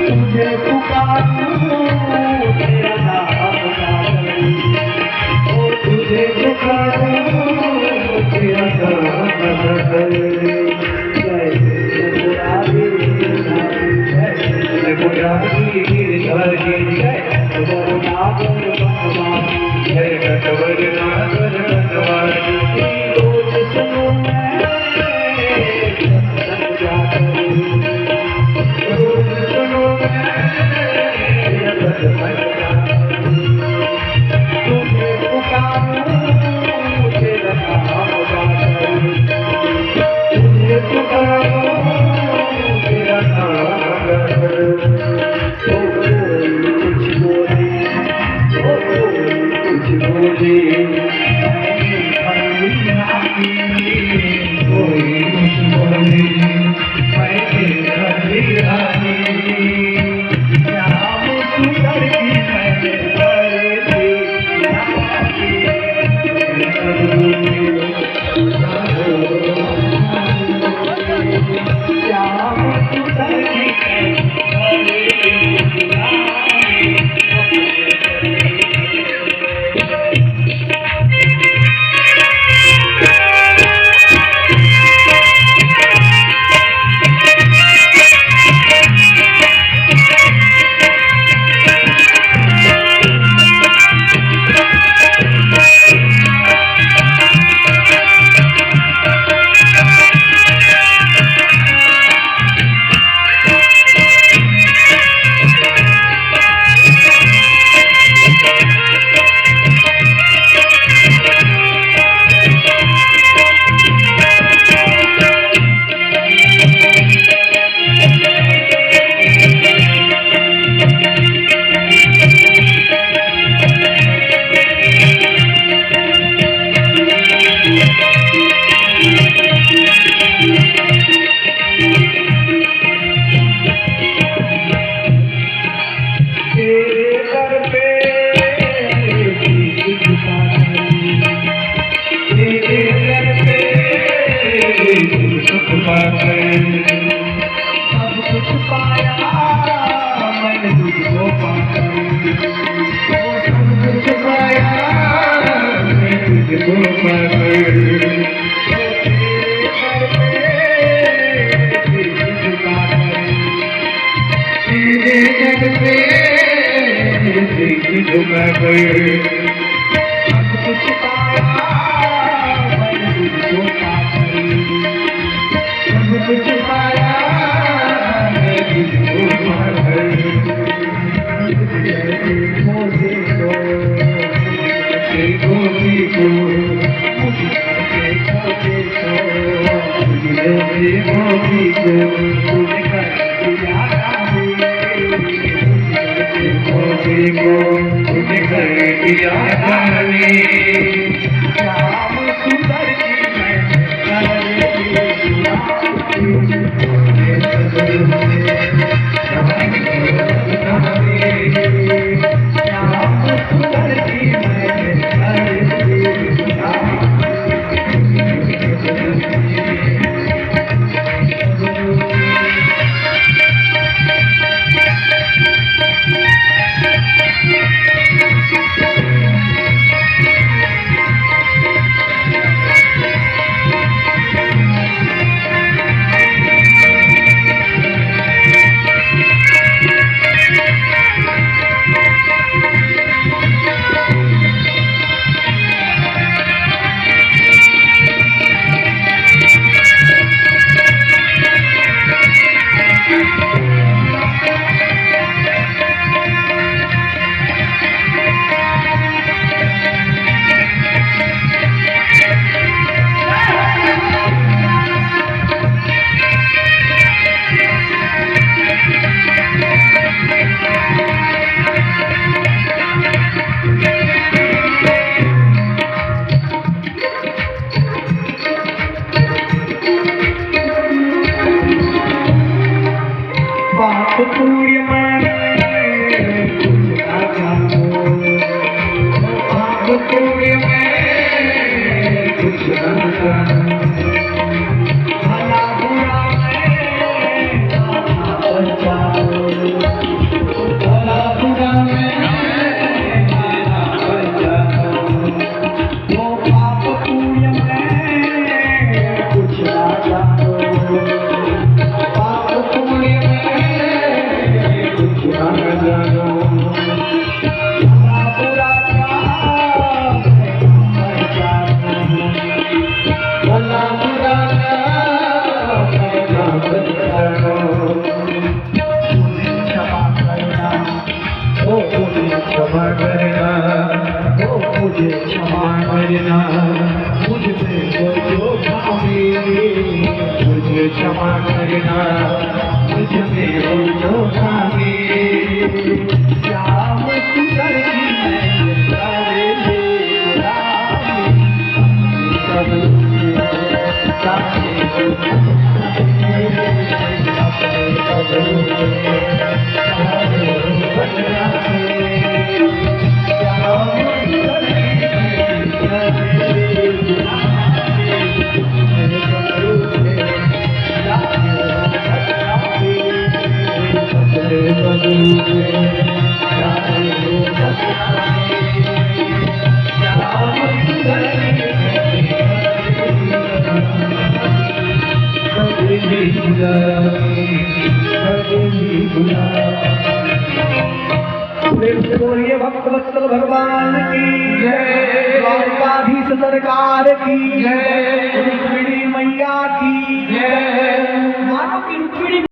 तुझे पुकारूं तेरा नाम गाऊं, ओ तुझे पुकारूं तेरा नाम गाऊं। जय मुरारी जय मुरारी गिरधारी जय नागर बनवारी जय नटवर नागर बनवारी। रोज सुनो मैं सत्संग जाता हूँ, रोज सुनो तुझे पुकारूं तेरा नाम गाऊं, तुझे पुकारूं तेरा नाम गाऊं। ओ कुछ बोले, ओ कुछ बोले, कोई कुछ बोले, मैं खड़ी रानी श्याम सुंदर की मैंने बड़े श्याम सुंदर की सब कुछ पाया मैंने तुझको पाया, सब कुछ पाया मैं तुझको पाया। तेरे जग पे झुका गए, सब कुछ पाया मैंने तुझको पाया, सब कुछ पाया मैं तुझको पाया। जैसे खोजे को मोती को तूने कर दिया मोती को तूने कर दिया जाने। श्याम सुंदर की पूरे में कुछ न जानो भला बुरा में बचाओ भला बुरा में बचाओ वो पाप पुण्य में कुछ न जानो पाप पुण्य में कुछ न जानो मुझे क्षमा करना मुझ पे जो खामी मुझे क्षमा करना मुझ पे जो खामी श्याम सुंदर की मैं सारे मेरा सब बोलिए भक्तवत्सल भगवान की जय, द्वारकाधीश सरकार की जय, रुक्मिणी मैया की